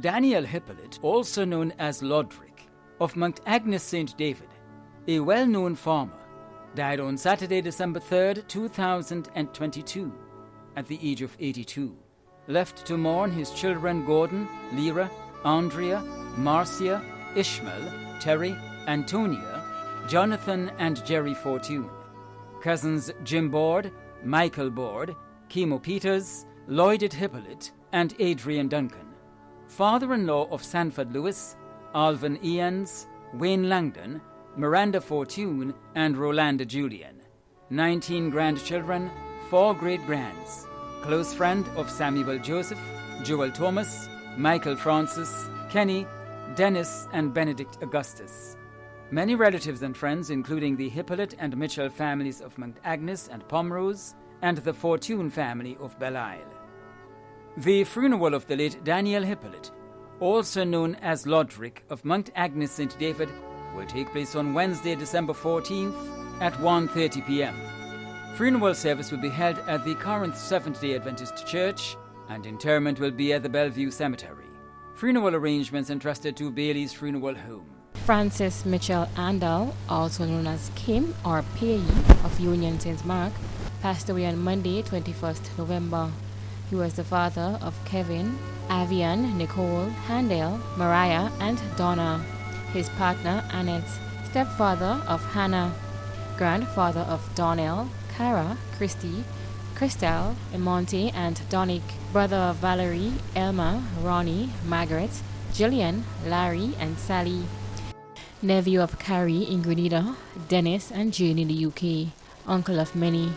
Daniel Hippolyte, also known as Lodric, of Mount Agnes St. David, a well-known farmer, died on Saturday, December 3rd, 2022, at the age of 82, left to mourn his children Gordon, Lyra, Andrea, Marcia, Ishmael, Terry, Antonia, Jonathan and Jerry Fortune, cousins Jim Board, Michael Board, Chemo Peters, Lloyded Hippolyte, and Adrian Duncan, father-in-law of Sanford Lewis, Alvin Ians, Wayne Langdon, Miranda Fortune, and Rolanda Julian, 19 grandchildren, 4 great-grands, close friend of Samuel Joseph, Joel Thomas, Michael Francis, Kenny, Dennis, and Benedict Augustus. Many relatives and friends, including the Hippolyte and Mitchell families of Mount Agnes and Pomrose, and the Fortune family of Belle-Isle. The funeral of the late Daniel Hippolyte, also known as Lodric of Mount Agnes St. David, will take place on Wednesday, December 14th at 1:30 p.m. Funeral service will be held at the Corinth Seventh-day Adventist Church, and interment will be at the Bellevue Cemetery. Funeral arrangements entrusted to Bailey's Funeral Home. Francis Mitchell Andal, also known as Kim or Pei of Union St. Mark, passed away on Monday, 21st November. He was the father of Kevin, Avian, Nicole, Handel, Mariah, and Donna, his partner Annette, stepfather of Hannah, grandfather of Donnell, Cara, Christy, Christelle, Emonte, and Donick, brother of Valerie, Elma, Ronnie, Margaret, Jillian, Larry, and Sally, nephew of Carrie in Grenada, Dennis and Jane in the UK, uncle of many,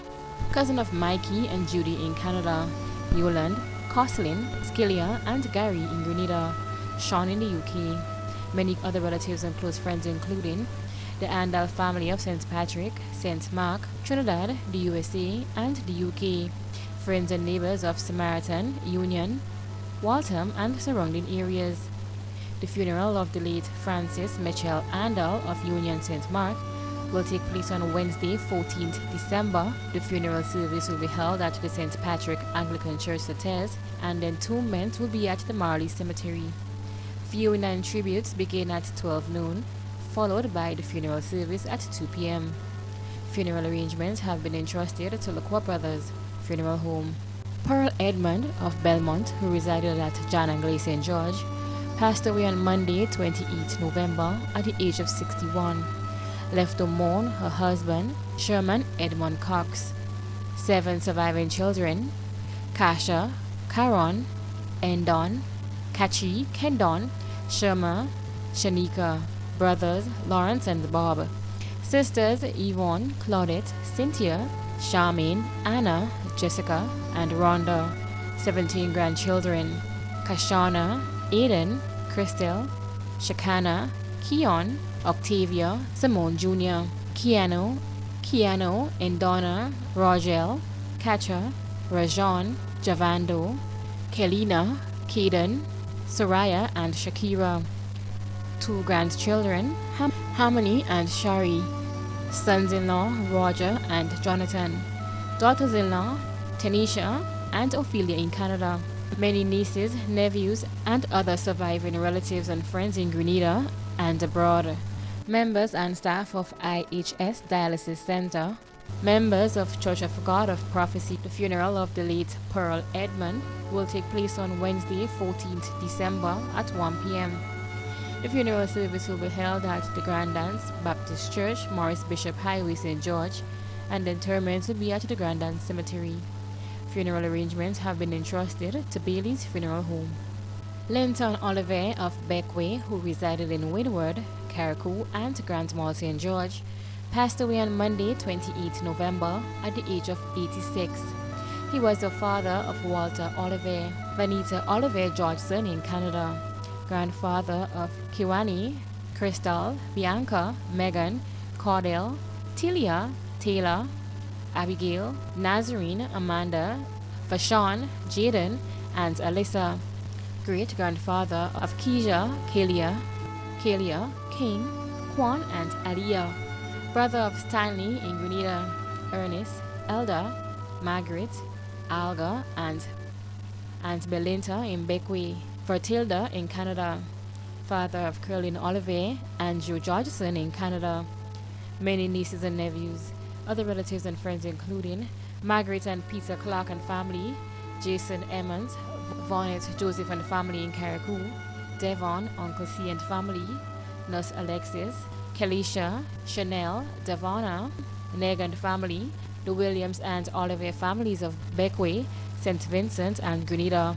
cousin of Mikey and Judy in Canada, Yoland, Coslin, Skillia, and Gary in Grenada, Sean in the UK. Many other relatives and close friends including the Andal family of St. Patrick, St. Mark, Trinidad, the USA, and the UK, friends and neighbors of Samaritan, Union, Waltham, and surrounding areas. The funeral of the late Francis Mitchell Andal of Union St. Mark will take place on Wednesday, 14th December. The funeral service will be held at the St. Patrick Anglican Church Sauters, and entombment will be at the Marley Cemetery. Viewing and tributes begin at 12 noon, followed by the funeral service at 2 p.m. Funeral arrangements have been entrusted to Lacroix Brothers Funeral Home. Pearl Edmond of Belmont, who resided at John and Glay St. George, passed away on Monday, 28th November, at the age of 61. Left to mourn her husband, Sherman Edmond Cox, 7 surviving children, Kasha, Caron, Endon, Kachi, Kendon, Sherma, Shanika, brothers Lawrence and Bob, sisters Yvonne, Claudette, Cynthia, Charmaine, Anna, Jessica, and Rhonda, 17 grandchildren, Kashana, Aiden, Crystal, Shakana, Keon, Octavia, Simone Jr., Keanu, Endonna, Rogel, Katcha, Rajon, Javando, Kelina, Kaden, Soraya, and Shakira. 2 grandchildren, Harmony and Shari. Sons-in-law, Roger and Jonathan. Daughters-in-law, Tanisha and Ophelia in Canada. Many nieces, nephews, and other surviving relatives and friends in Grenada and abroad. Members and staff of IHS Dialysis Center. Members of Church of God of Prophecy. The funeral of the late Pearl Edmond will take place on Wednesday, 14th December at 1 p.m. The funeral service will be held at the Grandance Baptist Church, Morris Bishop Highway, St. George, and the interment will be at the Grandance Cemetery. Funeral arrangements have been entrusted to Bailey's Funeral Home. Linton Oliver of Beckway, who resided in Windward, Carriacou, and Grand Mall, St. George, passed away on Monday, 28 November, at the age of 86. He was the father of Walter Oliver, Vanita Oliver Georgeson in Canada, grandfather of Kiwani, Crystal, Bianca, Megan, Cordell, Tilia, Taylor, Abigail, Nazarene, Amanda, Vashon, Jaden, and Alyssa. Great-grandfather of Keisha, Kalia, King, Juan, and Aliyah. Brother of Stanley in Grenada, Ernest, Elda, Margaret, Alga, and Aunt Belinda in Beckway. Bertilda in Canada. Father of Caroline Oliver, Andrew Georgeson in Canada. Many nieces and nephews. Other relatives and friends including Margaret and Peter Clark and family, Jason Emmons, Vonnet Joseph and family in Carriacou, Devon, Uncle C and family, Nurse Alexis, Kelisha, Chanel, Devonna, Neg and family, the Williams and Oliver families of Beckway, St. Vincent and Grenada,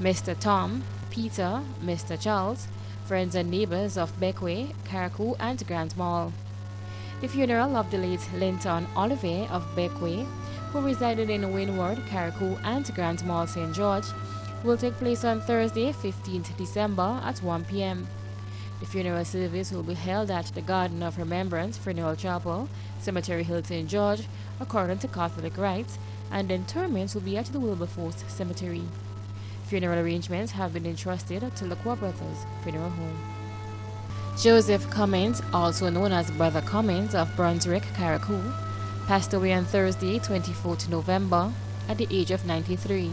Mr. Tom, Peter, Mr. Charles, friends and neighbors of Beckway, Carriacou and Grand Mall. The funeral of the late Linton Oliver of Beckway, who resided in Windward, Carriacou and Grand Mall, St. George, will take place on Thursday, 15th December at 1 p.m. The funeral service will be held at the Garden of Remembrance Funeral Chapel, Cemetery Hill, St. George, according to Catholic rites, and the interment will be at the Wilberforce Cemetery. Funeral arrangements have been entrusted to Lacroix Brothers Funeral Home. Joseph Cummins, also known as Brother Cummins of Brunswick, Carriacou, passed away on Thursday, 24th November, at the age of 93.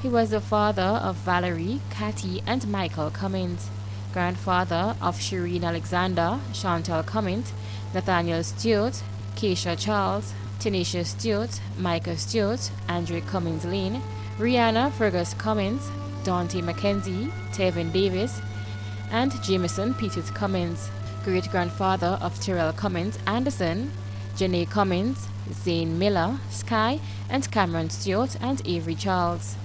He was the father of Valerie, Cathy, and Michael Cummins, grandfather of Shireen Alexander, Chantal Cummins, Nathaniel Stewart, Keisha Charles, Tanisha Stewart, Micah Stewart, Andre Cummins Lane, Rihanna Fergus Cummins, Dante Mackenzie, Tevin Davis, and Jameson Peters Cummins, great-grandfather of Terrell Cummins Anderson, Janae Cummins, Zane Miller, Sky, and Cameron Stewart and Avery Charles.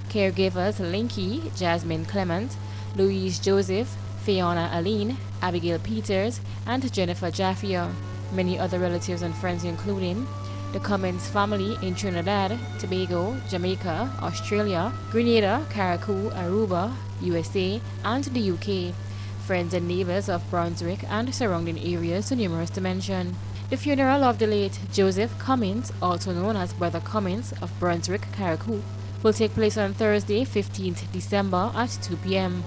Caregivers Linky, Jasmine Clement, Louise Joseph, Fiona Aline, Abigail Peters, and Jennifer Jaffia. Many other relatives and friends including the Cummins family in Trinidad, Tobago, Jamaica, Australia, Grenada, Carriacou, Aruba, USA, and the UK. Friends and neighbors of Brunswick and surrounding areas too numerous to mention. The funeral of the late Joseph Cummins, also known as Brother Cummins of Brunswick, Carriacou, will take place on Thursday, 15th December at 2 p.m.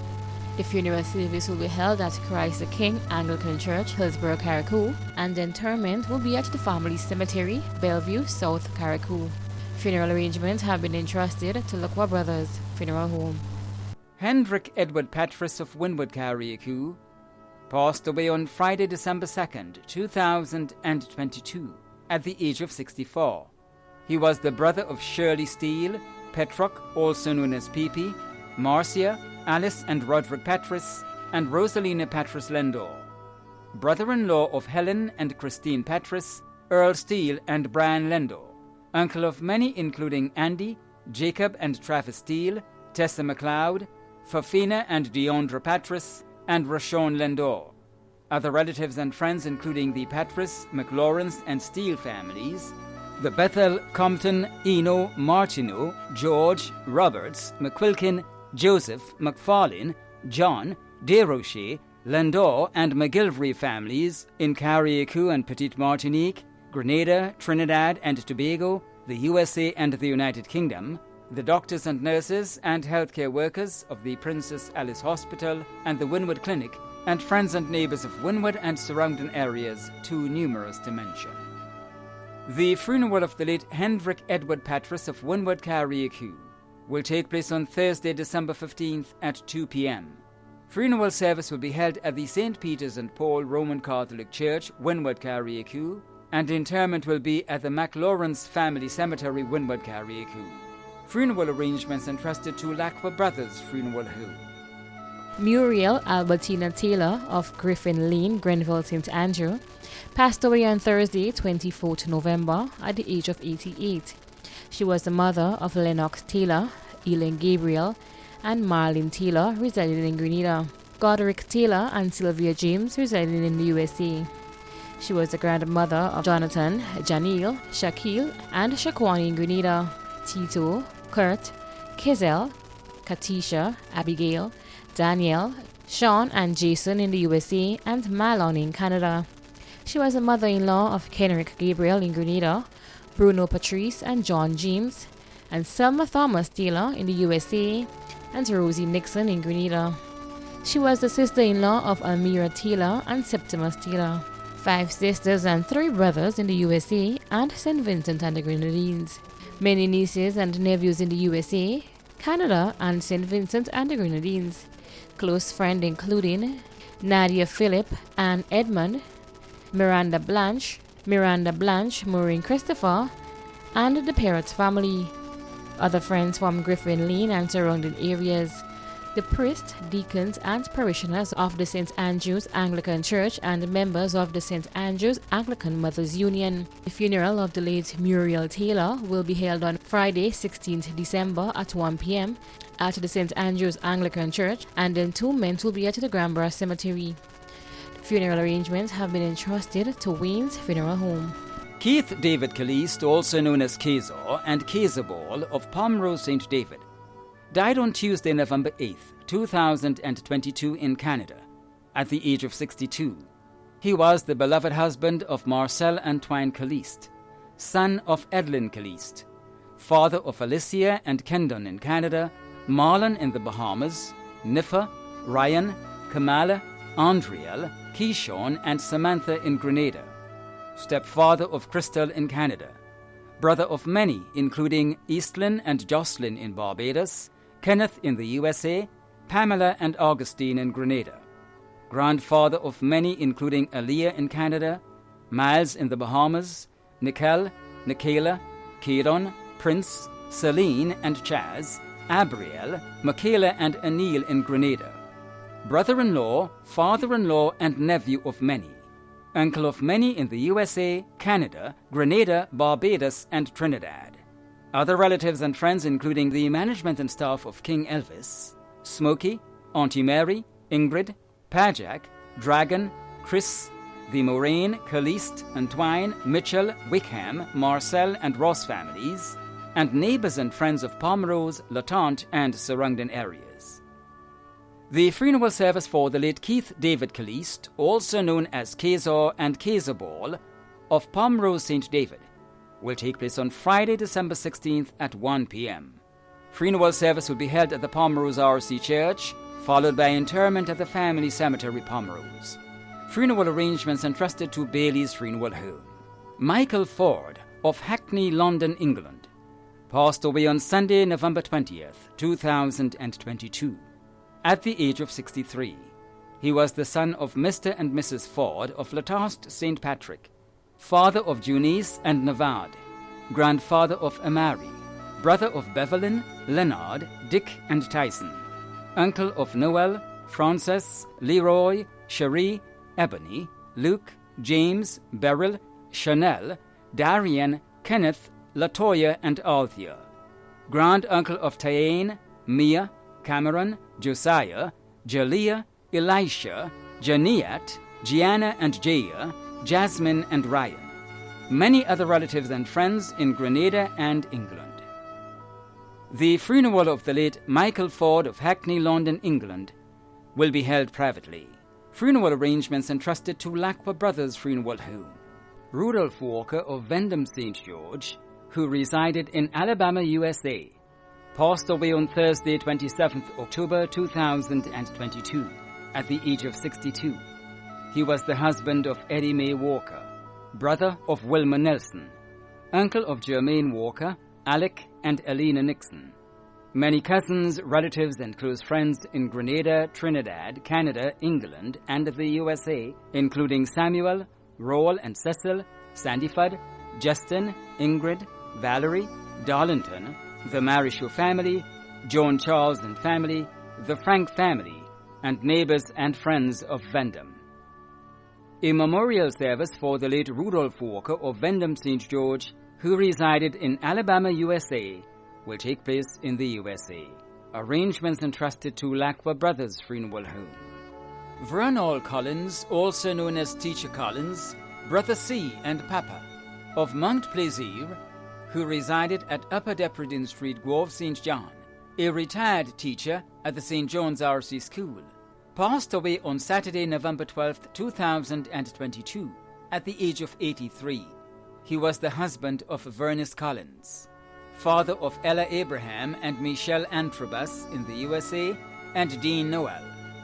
The funeral service will be held at Christ the King Anglican Church, Hillsborough, Carriacou, and the interment will be at the family cemetery, Bellevue, South Carriacou. Funeral arrangements have been entrusted to Lacroix Brothers Funeral Home. Hendrik Edward Patris of Windward, Carriacou, passed away on Friday, December 2nd, 2022, at the age of 64. He was the brother of Shirley Steele, Petrock, also known as Pippi, Marcia, Alice and Roderick Patris, and Rosalina Patris Lendor. Brother-in-law of Helen and Christine Patris, Earl Steele and Brian Lendor. Uncle of many including Andy, Jacob and Travis Steele, Tessa McLeod, Fafina and Deondra Patris, and Rashawn Lendor. Other relatives and friends including the Patris, McLawrence and Steele families, the Bethel, Compton, Eno, Martineau, George, Roberts, McQuilkin, Joseph, McFarlane, John, Desrochers, Lendor and McGilvray families in Carriacou and Petite Martinique, Grenada, Trinidad and Tobago, the USA and the United Kingdom, the doctors and nurses and healthcare workers of the Princess Alice Hospital and the Windward Clinic, and friends and neighbors of Windward and surrounding areas too numerous to mention. The funeral of the late Hendrik Edward Patris of Windward, Carriacou, will take place on Thursday, December 15th at 2 p.m. Funeral service will be held at the St. Peter's and Paul Roman Catholic Church, Windward, Carriacou, and interment will be at the McLawrence Family Cemetery, Windward, Carriacou. Funeral arrangements entrusted to Lacroix Brothers Funeral Home. Muriel Albertina Taylor of Griffin Lane, Grenville, St. Andrew, passed away on Thursday, 24th November, at the age of 88. She was the mother of Lennox Taylor, Elin Gabriel, and Marlene Taylor, residing in Grenada. Goderick Taylor and Sylvia James, residing in the USA. She was the grandmother of Jonathan, Janil, Shaquille, and Shaquani in Grenada, Tito, Kurt, Kizel, Katisha, Abigail, Danielle, Sean and Jason in the USA, and Malon in Canada. She was the mother-in-law of Kenrick Gabriel in Grenada, Bruno Patrice and John James, and Selma Thomas Taylor in the USA, and Rosie Nixon in Grenada. She was the sister-in-law of Almira Taylor and Septimus Taylor, 5 sisters and 3 brothers in the USA and St. Vincent and the Grenadines. Many nieces and nephews in the USA, Canada, and St. Vincent and the Grenadines. Close friend including Nadia Phillip, Anne Edmond, Miranda Blanche, Maureen Christopher, and the Parrots family. Other friends from Griffin Lane and surrounding areas. The priests, deacons, and parishioners of the St. Andrew's Anglican Church and members of the St. Andrew's Anglican Mothers Union. The funeral of the late Muriel Taylor will be held on Friday, 16th December at 1 p.m. at the St. Andrew's Anglican Church, and then entombment will be at the Granborough Cemetery. The funeral arrangements have been entrusted to Wayne's Funeral Home. Keith David Caliste, also known as Kezar and Kezar Ball of Pomerose St. David, died on Tuesday, November 8th, 2022 in Canada, at the age of 62. He was the beloved husband of Marcel Antoine Caliste, son of Edlin Caliste, father of Alicia and Kendon in Canada, Marlon in the Bahamas, Niffa, Ryan, Kamala, Andriel, Keyshawn, and Samantha in Grenada, stepfather of Crystal in Canada, brother of many, including Eastlyn and Jocelyn in Barbados, Kenneth in the USA, Pamela and Augustine in Grenada, grandfather of many, including Aaliyah in Canada, Miles in the Bahamas, Nickel, Nikayla, Kieron, Prince, Celine and Chaz, Abriel, Michaela and Anil in Grenada, brother-in-law, father-in-law and nephew of many, uncle of many in the USA, Canada, Grenada, Barbados and Trinidad. Other relatives and friends including the management and staff of King Elvis, Smokey, Auntie Mary, Ingrid, Pajak, Dragon, Chris, the Moraine, Caliste, Antoine, Mitchell, Wickham, Marcel and Ross families, and neighbours and friends of Pomerose, Latente and surrounding areas. The funeral service for the late Keith David Caliste, also known as Kezar and Kezar Ball of Pomerose St. David, will take place on Friday, December 16th at 1 p.m. Funeral service will be held at the Pomerose RC Church, followed by interment at the family cemetery Pomerose. Funeral arrangements entrusted to Bailey's Funeral Home. Michael Ford of Hackney, London, England, passed away on Sunday, November 20th, 2022, at the age of 63. He was the son of Mr. and Mrs. Ford of Latast St. Patrick, father of Junice and Navad, grandfather of Amari, brother of Bevelyn, Leonard, Dick and Tyson, uncle of Noel, Frances, Leroy, Cherie, Ebony, Luke, James, Beryl, Chanel, Darian, Kenneth, Latoya and Althea, grand-uncle of Tyane, Mia, Cameron, Josiah, Jalea, Elisha, Janiat, Gianna and Jaya, Jasmine and Ryan, many other relatives and friends in Grenada and England. The funeral of the late Michael Ford of Hackney, London, England, will be held privately. Funeral arrangements entrusted to Lacqua Brothers Funeral Home. Rudolph Walker of Vendham St. George, who resided in Alabama, USA, passed away on Thursday, 27th October 2022, at the age of 62. He was the husband of Eddie Mae Walker, brother of Wilma Nelson, uncle of Jermaine Walker, Alec and Elena Nixon. Many cousins, relatives, and close friends in Grenada, Trinidad, Canada, England, and the USA, including Samuel, Roll and Cecil, Sandyford, Justin, Ingrid, Valerie, Darlington, the Marichaud family, John Charles and family, the Frank family, and neighbors and friends of Vendham. A memorial service for the late Rudolph Walker of Vendham St. George, who resided in Alabama, USA, will take place in the USA. Arrangements entrusted to Lacqua Brothers Funeral Home. Vernal Collins, also known as Teacher Collins, Brother C and Papa, of Mount Plaisir, who resided at Upper Depredin Street, Grove St. John, a retired teacher at the St. John's RC School, passed away on Saturday, November 12, 2022, at the age of 83. He was the husband of Vernice Collins, father of Ella Abraham and Michelle Antrobus in the USA, and Dean Noel,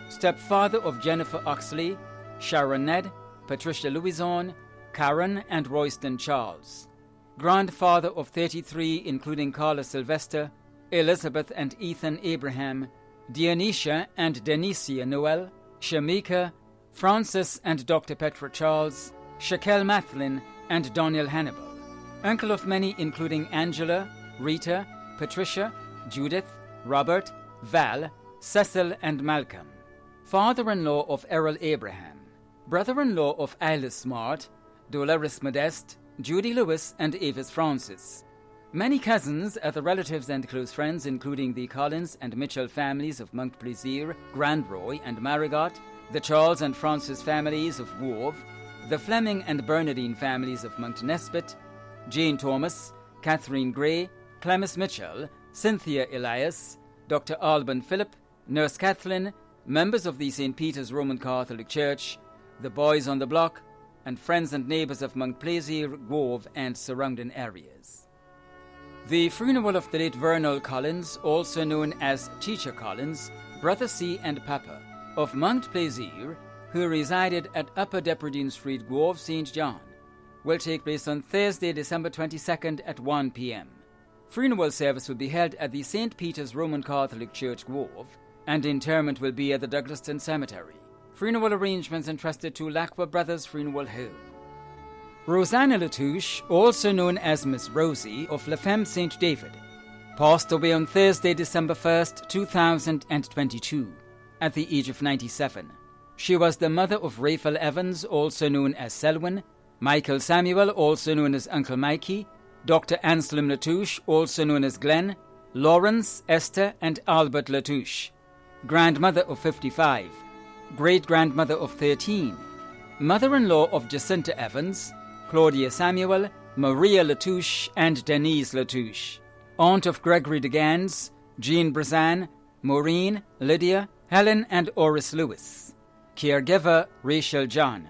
stepfather of Jennifer Oxley, Sharon Ned, Patricia Louison, Karen and Royston Charles, grandfather of 33 including Carla Sylvester, Elizabeth and Ethan Abraham, Dionysia and Denicia Noel, Shamika, Francis and Dr. Petra Charles, Shaquelle Mathlin and Daniel Hannibal. Uncle of many including Angela, Rita, Patricia, Judith, Robert, Val, Cecil and Malcolm. Father-in-law of Errol Abraham. Brother-in-law of Alice Smart, Dolores Modeste, Judy Lewis and Avis Francis. Many cousins, other relatives and close friends including the Collins and Mitchell families of Mount Plaisir, Grandroy and Marigot, the Charles and Francis families of Wove, the Fleming and Bernardine families of Mount Nesbitt, Jane Thomas, Catherine Gray, Clemis Mitchell, Cynthia Elias, Dr. Alban Phillip, Nurse Kathleen, members of the St. Peter's Roman Catholic Church, the Boys on the Block, and friends and neighbours of Mount Plaisir, Wove and surrounding areas. The funeral of the late Vernal Collins, also known as Teacher Collins, Brother C and Papa, of Mount Plaisir, who resided at Upper Depperdine Street, Wove, St. John, will take place on Thursday, December 22nd at 1 p.m. Funeral service will be held at the St. Peter's Roman Catholic Church, Wove, and interment will be at the Douglaston Cemetery. Funeral arrangements entrusted to Lacqua Brothers Funeral Home. Rosanna Latouche, also known as Miss Rosie of La Femme St. David, passed away on Thursday, December 1st, 2022, at the age of 97. She was the mother of Raphael Evans, also known as Selwyn, Michael Samuel, also known as Uncle Mikey, Dr. Anselm Latouche, also known as Glenn, Lawrence, Esther, and Albert Latouche. Grandmother of 55, great-grandmother of 13, mother-in-law of Jacinta Evans, Claudia Samuel, Maria Latouche, and Denise Latouche, aunt of Gregory de Gans, Jean Brazan, Maureen, Lydia, Helen, and Oris Lewis. Caregiver, Rachel John.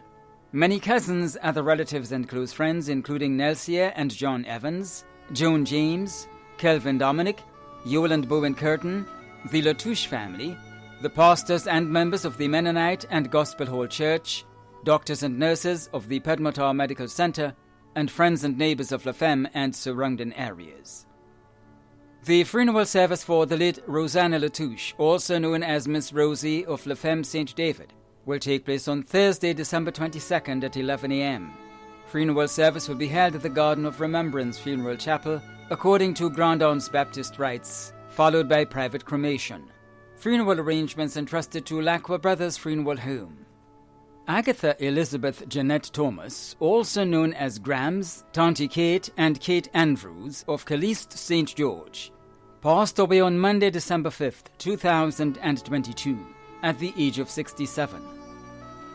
Many cousins, other relatives and close friends including Nelsia and John Evans, Joan James, Kelvin Dominic, Yoland Bowen Curtin, the Latouche family, the pastors and members of the Mennonite and Gospel Hall Church, doctors and nurses of the Pedmotar Medical Center, and friends and neighbors of La Femme and surrounding areas. The funeral service for the late Rosanna Latouche, also known as Miss Rosie of La Femme St. David, will take place on Thursday, December 22nd at 11 a.m. Funeral service will be held at the Garden of Remembrance Funeral Chapel, according to Grand Anse Baptist rites, followed by private cremation. Funeral arrangements entrusted to Lacqua Brothers Funeral Home. Agatha Elizabeth Jeanette Thomas, also known as Grams, Tanti Kate, and Kate Andrews of Caliste St. George, passed away on Monday, December 5th, 2022, at the age of 67.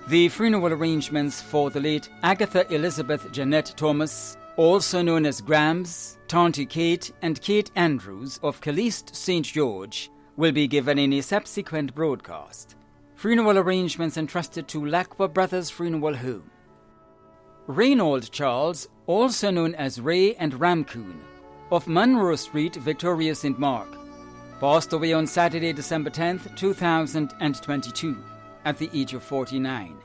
The funeral arrangements for the late Agatha Elizabeth Jeanette Thomas, also known as Grams, Tanti Kate, and Kate Andrews of Caliste St. George, will be given in a subsequent broadcast. Funeral arrangements entrusted to Lacqua Brothers Funeral Home. Reynold Charles, also known as Ray and Ramcoon, of Monroe Street, Victoria St. Mark, passed away on Saturday, December 10th, 2022, at the age of 49.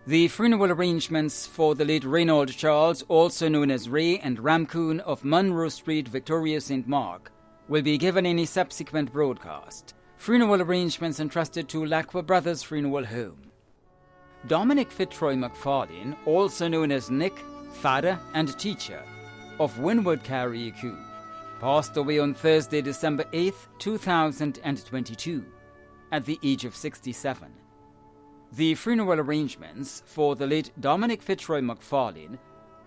The funeral arrangements for the late Reynold Charles, also known as Ray and Ramcoon of Monroe Street, Victoria St. Mark, will be given in a subsequent broadcast. Funeral arrangements entrusted to Lacqua Brothers Funeral Home. Dominic Fitzroy McFarlane, also known as Nick, father and teacher of Winwood Carriacou, passed away on Thursday, December 8th, 2022, at the age of 67. The funeral arrangements for the late Dominic Fitzroy McFarlane,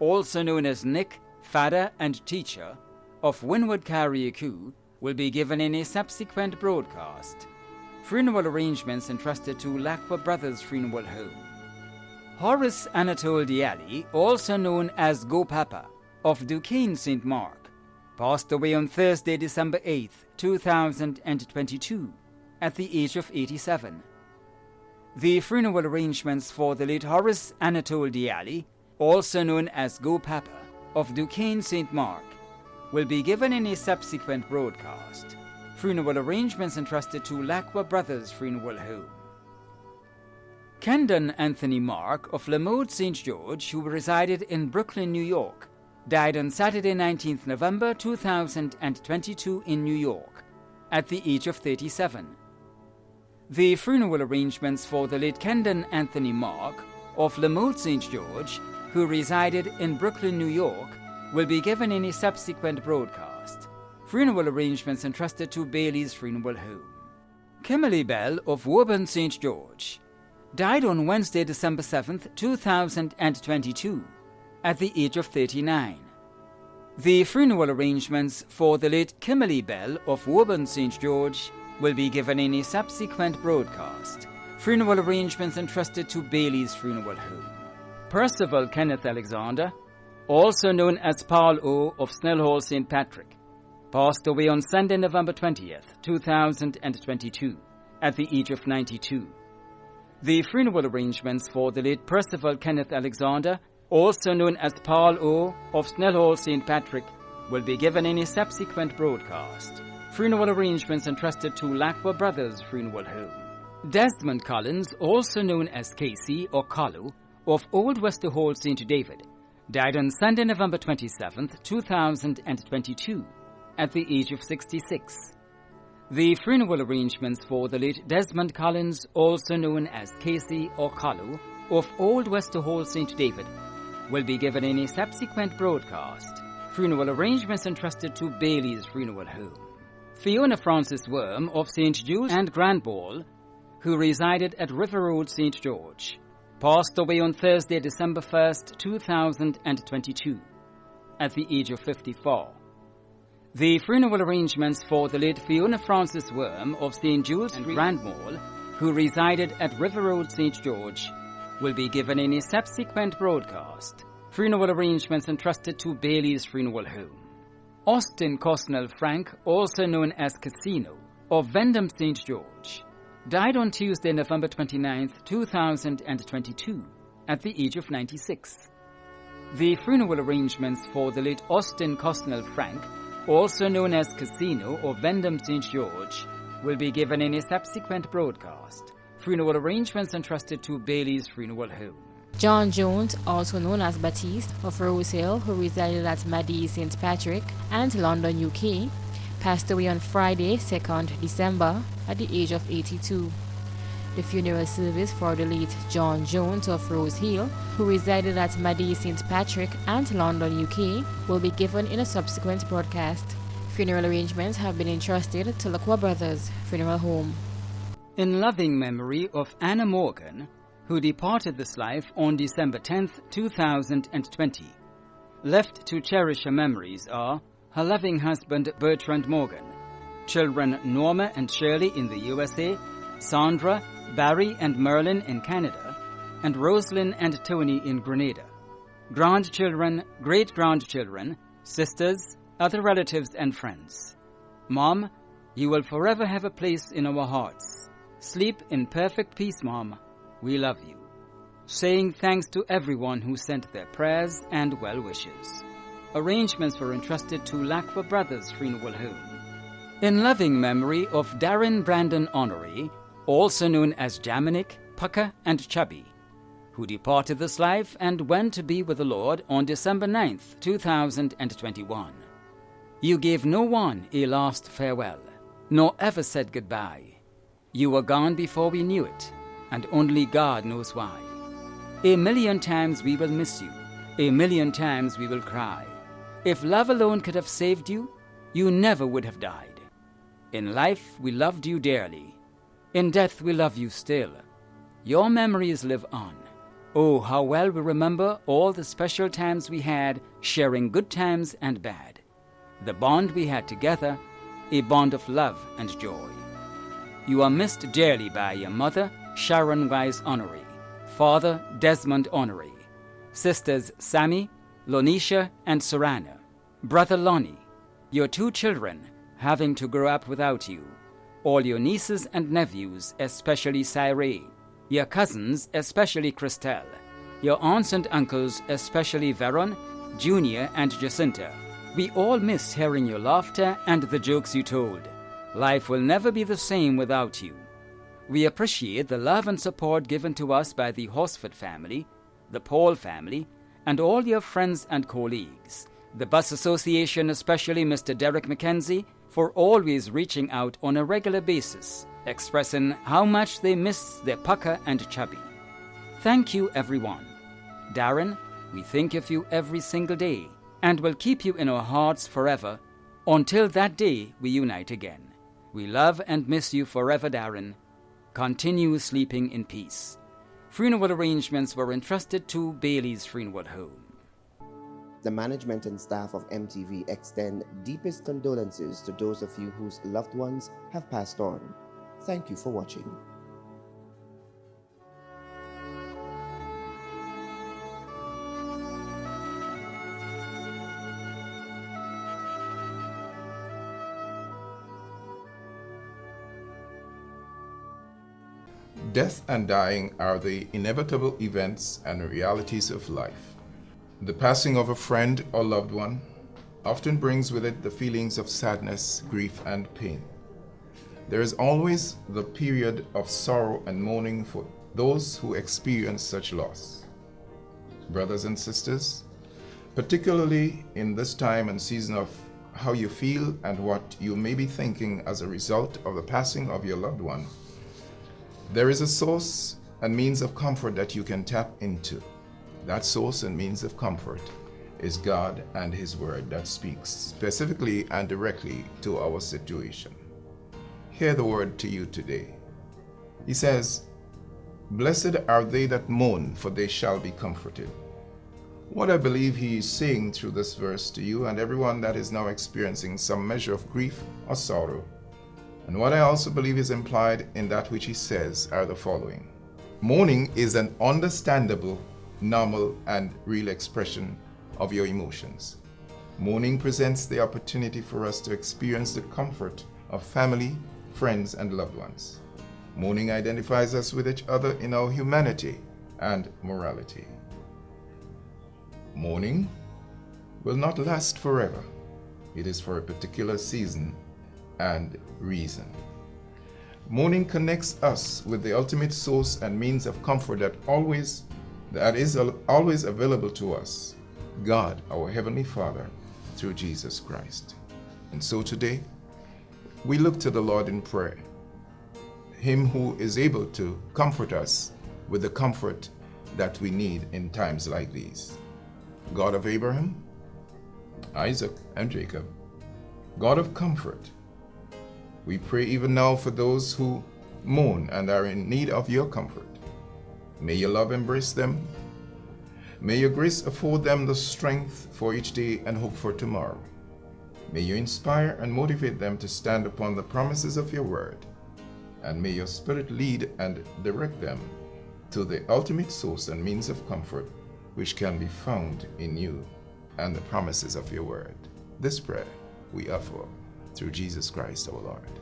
also known as Nick, father and teacher of Winwood Carriacou, will be given in a subsequent broadcast. Funeral arrangements entrusted to Lacqua Brothers Funeral Home. Horace Anatole Dialli, also known as Go Papa, of Duquesne St. Mark, passed away on Thursday, December 8th, 2022, at the age of 87. The funeral arrangements for the late Horace Anatole Dialli, also known as Go Papa, of Duquesne St. Mark, will be given in a subsequent broadcast. Funeral arrangements entrusted to Lacqua Brothers Funeral Home. Kendon Anthony Mark of Lamode St. George, who resided in Brooklyn, New York, died on Saturday 19th November 2022 in New York at the age of 37. The funeral arrangements for the late Kendon Anthony Mark of Lamotte St. George, who resided in Brooklyn, New York, will be given in a subsequent broadcast. Funeral arrangements entrusted to Bailey's Funeral Home. Kimberly Bell of Woburn St. George died on Wednesday, December 7th, 2022, at the age of 39. The funeral arrangements for the late Kimberly Bell of Woburn St. George will be given in a subsequent broadcast. Funeral arrangements entrusted to Bailey's Funeral Home. Percival Kenneth Alexander, also known as Paul O. of Snellhall St. Patrick, passed away on Sunday, November 20th, 2022, at the age of 92. The funeral arrangements for the late Percival Kenneth Alexander, also known as Paul O. of Snellhall St. Patrick, will be given in a subsequent broadcast. Funeral arrangements entrusted to Lackwell Brothers Funeral Home. Desmond Collins, also known as Casey or Kalu, of Old Wester Hall St. David, died on Sunday, November 27th, 2022, at the age of 66. The funeral arrangements for the late Desmond Collins, also known as Casey or Kalu, of Old Wester Hall St. David, will be given in a subsequent broadcast. Funeral arrangements entrusted to Bailey's Funeral Home. Fiona Frances Worm of St. Jules and Grand Ball, who resided at River Road, St. George, passed away on Thursday, December 1st, 2022, at the age of 54. The funeral arrangements for the late Fiona Frances Worm of St. Jules and Grand Mall, who resided at River Road, St. George, will be given in a subsequent broadcast. Funeral arrangements entrusted to Bailey's Funeral Home. Austin Cosnell Frank, also known as Casino, of Vendham St. George, died on Tuesday, November 29th, 2022, at the age of 96. The funeral arrangements for the late Austin Cosnell Frank, also known as Casino of Vendham St. George, will be given in a subsequent broadcast. Funeral arrangements entrusted to Bailey's Funeral Home. John Jones, also known as Baptiste, of Rose Hill, who resided at Maddie St. Patrick and London, UK, passed away on Friday, 2nd December, at the age of 82. The funeral service for the late John Jones of Rose Hill, who resided at Maddie St. Patrick and London, UK, will be given in a subsequent broadcast. Funeral arrangements have been entrusted to Lacroix Brothers Funeral Home. In loving memory of Anna Morgan, who departed this life on December 10th, 2020. Left to cherish her memories are her loving husband Bertrand Morgan, children Norma and Shirley in the USA, Sandra, Barry and Merlin in Canada, and Roslyn and Tony in Grenada. Grandchildren, great-grandchildren, sisters, other relatives and friends. Mom, you will forever have a place in our hearts. Sleep in perfect peace, Mom. We love you. Saying thanks to everyone who sent their prayers and well wishes. Arrangements were entrusted to Lackwell Brothers Funeral Home. In loving memory of Darren Brandon Honoré, also known as Jaminick, Pucker and Chubby, who departed this life and went to be with the Lord on December 9th, 2021. You gave no one a last farewell, nor ever said goodbye. You were gone before we knew it, and only God knows why. 1,000,000 times we will miss you. 1,000,000 times we will cry. If love alone could have saved you, you never would have died. In life we loved you dearly. In death we love you still. Your memories live on. Oh, how well we remember all the special times we had, sharing good times and bad. The bond we had together, a bond of love and joy. You are missed dearly by your mother, Sharon Wise Honoré, father Desmond Honoré, sisters Sammy, Lonisha and Sorana, brother Lonnie, your 2 children having to grow up without you, all your nieces and nephews, especially Cyree, your cousins, especially Christelle, your aunts and uncles, especially Veron, Junior and Jacinta. We all miss hearing your laughter and the jokes you told. Life will never be the same without you. We appreciate the love and support given to us by the Horsford family, the Paul family, and all your friends and colleagues. The Bus Association, especially Mr. Derek McKenzie, for always reaching out on a regular basis, expressing how much they miss their pucker and chubby. Thank you, everyone. Darren, we think of you every single day and will keep you in our hearts forever until that day we unite again. We love and miss you forever, Darren. Continue sleeping in peace. Funeral arrangements were entrusted to Bailey's Funeral Home. The management and staff of MTV extend deepest condolences to those of you whose loved ones have passed on. Thank you for watching. Death and dying are the inevitable events and realities of life. The passing of a friend or loved one often brings with it the feelings of sadness, grief, and pain. There is always the period of sorrow and mourning for those who experience such loss. Brothers and sisters, particularly in this time and season of how you feel and what you may be thinking as a result of the passing of your loved one, there is a source and means of comfort that you can tap into. That source and means of comfort is God and His Word that speaks specifically and directly to our situation. Hear the word to you today. He says, "Blessed are they that mourn, for they shall be comforted." What I believe he is saying through this verse to you and everyone that is now experiencing some measure of grief or sorrow, and what I also believe is implied in that which he says, are the following. Mourning is an understandable, normal, and real expression of your emotions. Mourning presents the opportunity for us to experience the comfort of family, friends, and loved ones. Mourning identifies us with each other in our humanity and morality. Mourning will not last forever. It is for a particular season and reason. Mourning connects us with the ultimate source and means of comfort that is always available to us, God, our Heavenly Father, through Jesus Christ. And so today, we look to the Lord in prayer, Him who is able to comfort us with the comfort that we need in times like these. God of Abraham, Isaac, and Jacob, God of comfort, we pray even now for those who mourn and are in need of your comfort. May your love embrace them. May your grace afford them the strength for each day and hope for tomorrow. May you inspire and motivate them to stand upon the promises of your word. And may your Spirit lead and direct them to the ultimate source and means of comfort which can be found in you and the promises of your word. This prayer we offer through Jesus Christ our Lord.